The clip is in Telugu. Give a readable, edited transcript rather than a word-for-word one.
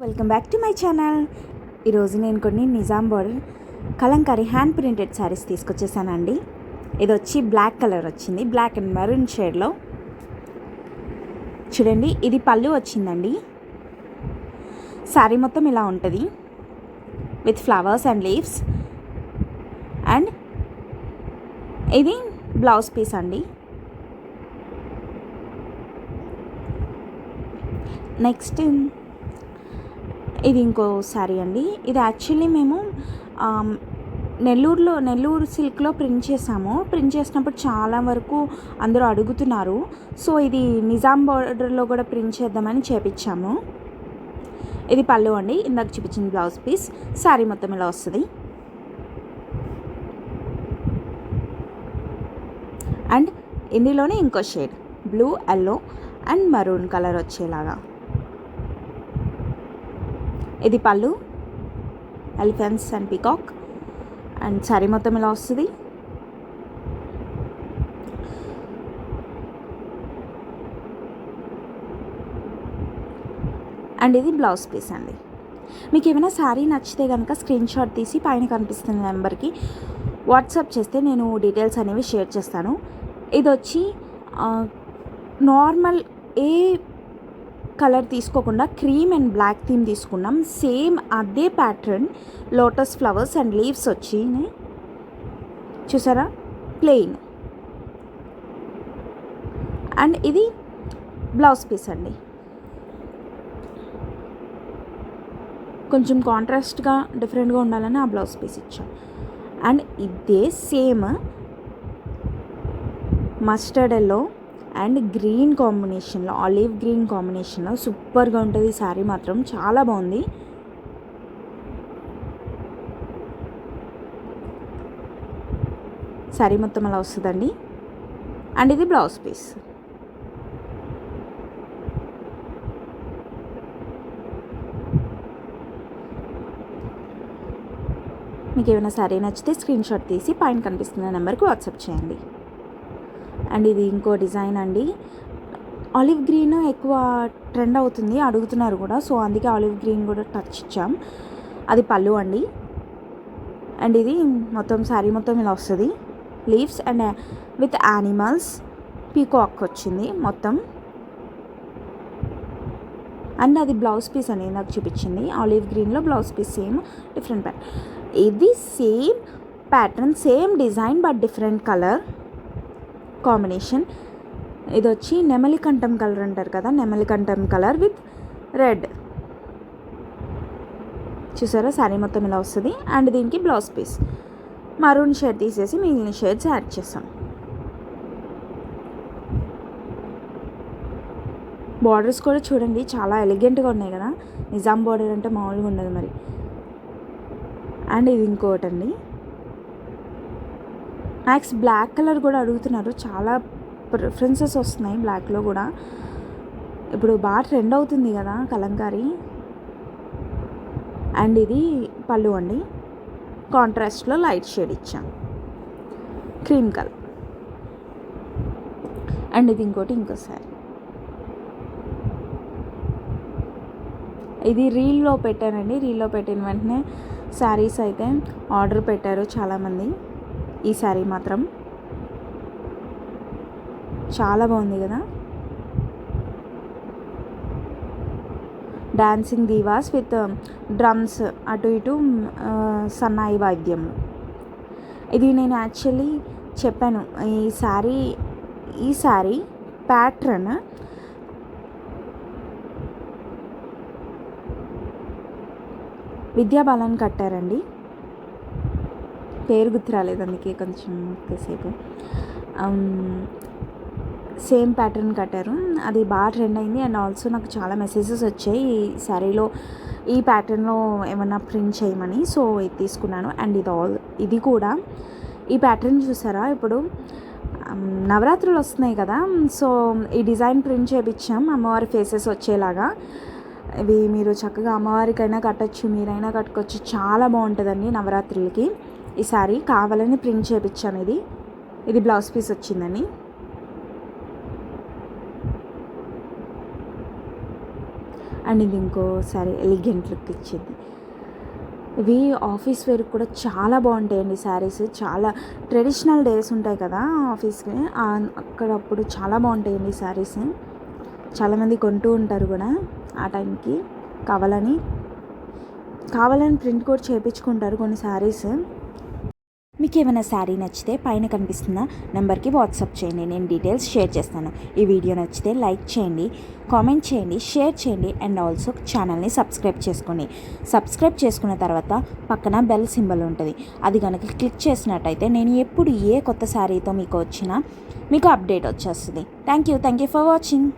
Welcome back to my channel. ఈరోజు నేను కొన్ని Nizam border Kalamkari hand printed saris తీసుకొచ్చేసానండి. ఇది వచ్చి బ్లాక్ కలర్ వచ్చింది, బ్లాక్ అండ్ మెరూన్ షేడ్లో. చూడండి, ఇది పళ్ళు వచ్చిందండి. శారీ మొత్తం ఇలా ఉంటుంది with flowers and leaves. And ఇది బ్లౌజ్ పీస్ అండి. నెక్స్ట్ ఇది ఇంకో శారీ అండి. ఇది యాక్చువల్లీ మేము నెల్లూరు సిల్క్లో ప్రింట్ చేసాము. ప్రింట్ చేసినప్పుడు చాలా వరకు అందరూ అడుగుతున్నారు. సో ఇది నిజాం బార్డర్లో కూడా ప్రింట్ చేద్దామని చేపించాము. ఇది పళ్ళు అండి, ఇందాక చూపించిన బ్లౌజ్ పీస్. శారీ మొత్తం ఇలా వస్తుంది. అండ్ ఇందులోనే ఇంకో shade blue, yellow and maroon colour వచ్చేలాగా. ఇది పళ్ళు, elephants and peacock. And sari మొత్తం ఇలా వస్తుంది. అండ్ ఇది బ్లౌజ్ పీస్ అండి. మీకు ఏమైనా శారీ నచ్చితే కనుక స్క్రీన్ షాట్ తీసి పైన కనిపిస్తున్న నెంబర్కి వాట్సాప్ చేస్తే నేను డీటెయిల్స్ అనేవి షేర్ చేస్తాను. ఇది వచ్చి నార్మల్ ఏ కలర్ తీసుకోకుండా క్రీమ్ అండ్ బ్లాక్ థీమ్ తీసుకున్నాం. సేమ్ అదే pattern, lotus flowers and leaves వచ్చి చూసారా, ప్లెయిన్. అండ్ ఇది బ్లౌజ్ పీస్ అండి. కొంచెం కాంట్రాస్ట్గా డిఫరెంట్గా ఉండాలని ఆ బ్లౌజ్ పీస్ ఇచ్చాం. అండ్ ఇదే same mustard yellow and green కాంబినేషన్లో, ఆలివ్ గ్రీన్ కాంబినేషన్లో సూపర్గా ఉంటుంది. శారీ మాత్రం చాలా బాగుంది. శారీ మొత్తం అలా వస్తుందండి. అండ్ ఇది బ్లౌజ్ పీస్. మీకు ఏమైనా శారీ నచ్చితే స్క్రీన్ షాట్ తీసి పైన కనిపిస్తున్న నెంబర్కి వాట్సాప్ చేయండి. అండ్ ఇది ఇంకో డిజైన్ అండి. ఆలివ్ గ్రీన్ ఎక్కువ ట్రెండ్ అవుతుంది, అడుగుతున్నారు కూడా. సో అందుకే ఆలివ్ గ్రీన్ కూడా టచ్ ఇచ్చాం. అది పళ్ళు అండి. అండ్ ఇది మొత్తం శారీ మొత్తం ఇలా వస్తుంది. Leaves and with animals, peacock వచ్చింది మొత్తం. అండ్ అది బ్లౌజ్ పీస్ అనేది నాకు చూపించింది. ఆలివ్ గ్రీన్లో blouse piece same, different pattern. ఇది same pattern, same design but different colour combination. ఇది వచ్చి నెమలికంఠం కలర్ అంటారు కదా, నెమలికంఠం కలర్ విత్ రెడ్. చూసారా, శారీ మొత్తం ఇలా వస్తుంది. అండ్ దీనికి బ్లౌజ్ పీస్ మరూన్ షేడ్ తీసేసి మిగిలిన షేడ్స్ యాడ్ చేస్తాం. బార్డర్స్ కూడా చూడండి, చాలా ఎలిగెంట్గా ఉన్నాయి కదా. నిజాం బార్డర్ అంటే మామూలుగా ఉండదు మరి. అండ్ ఇది ఇంకోటి అండి. మ్యాక్స్ బ్లాక్ కలర్ కూడా అడుగుతున్నారు, చాలా ప్రిఫరెన్సెస్ వస్తున్నాయి బ్లాక్లో కూడా. ఇప్పుడు బాగా ట్రెండ్ అవుతుంది కదా కలంకారీ. అండ్ ఇది పళ్ళు అండి, కాంట్రాస్ట్లో లైట్ షేడ్ ఇచ్చాం, క్రీమ్ కలర్. అండ్ ఇది ఇంకో శారీ. ఇది రీల్లో పెట్టానండి. రీల్లో పెట్టిన వెంటనే శారీస్ అయితే ఆర్డర్ పెట్టారు చాలామంది. ఈ శారీ మాత్రం చాలా బాగుంది కదా. డాన్సింగ్ దీవాస్ విత్ డ్రమ్స్, అటు ఇటు సన్నాయి వాయిద్యం. ఇది నేను యాక్చువల్లీ చెప్పాను, ఈ శారీ ప్యాటర్న్ విద్యాబాలన్ కట్టారండి. పేరు గుర్తు రాలేదు, అందుకే కొంచెం సేపు. సేమ్ ప్యాటర్న్ కట్టారు, అది బాగా ట్రెండ్ అయింది. అండ్ ఆల్సో నాకు చాలా మెసేజెస్ వచ్చాయి ఈ శారీలో ఈ ప్యాటర్న్లో ఏమన్నా ప్రింట్ చేయమని. సో ఇది తీసుకున్నాను. అండ్ ఇది కూడా ఈ ప్యాటర్న్ చూసారా, ఇప్పుడు నవరాత్రులు వస్తున్నాయి కదా. సో ఈ డిజైన్ ప్రింట్ చేయించాం, అమ్మవారి ఫేసెస్ వచ్చేలాగా. ఇవి మీరు చక్కగా అమ్మవారికైనా కట్టచ్చు, మీరైనా కట్టుకోవచ్చు. చాలా బాగుంటుందండి నవరాత్రులకి. ఈ శారీ కావాలని ప్రింట్ చేయించాం. ఇది బ్లౌజ్ పీస్ వచ్చిందండి. అండ్ ఇది ఇంకో సారీ ఎలిగెంట్ లుక్ ఇచ్చింది. ఇవి ఆఫీస్ వేర్ కూడా చాలా బాగుంటాయండి శారీస్. చాలా ట్రెడిషనల్ డేస్ ఉంటాయి కదా ఆఫీస్కి, అక్కడప్పుడు చాలా బాగుంటాయండి శారీస్. చాలామంది కొంటూ ఉంటారు కూడా ఆ టైంకి, కావాలని ప్రింట్ కూడా చేయించుకుంటారు కొన్ని శారీస్. మీకు ఏమైనా శారీ నచ్చితే పైన కనిపిస్తున్న నెంబర్కి వాట్సాప్ చేయండి, నేను డీటెయిల్స్ షేర్ చేస్తాను. ఈ వీడియో నచ్చితే లైక్ చేయండి, కామెంట్ చేయండి, షేర్ చేయండి అండ్ ఆల్సో ఛానల్ని సబ్స్క్రైబ్ చేసుకోండి. సబ్స్క్రైబ్ చేసుకున్న తర్వాత పక్కన బెల్ సింబల్ ఉంటుంది, అది కనుక క్లిక్ చేసినట్టయితే నేను ఎప్పుడు ఏ కొత్త శారీతో మీకు వచ్చినా మీకు అప్డేట్ వచ్చేస్తుంది. Thank you for watching.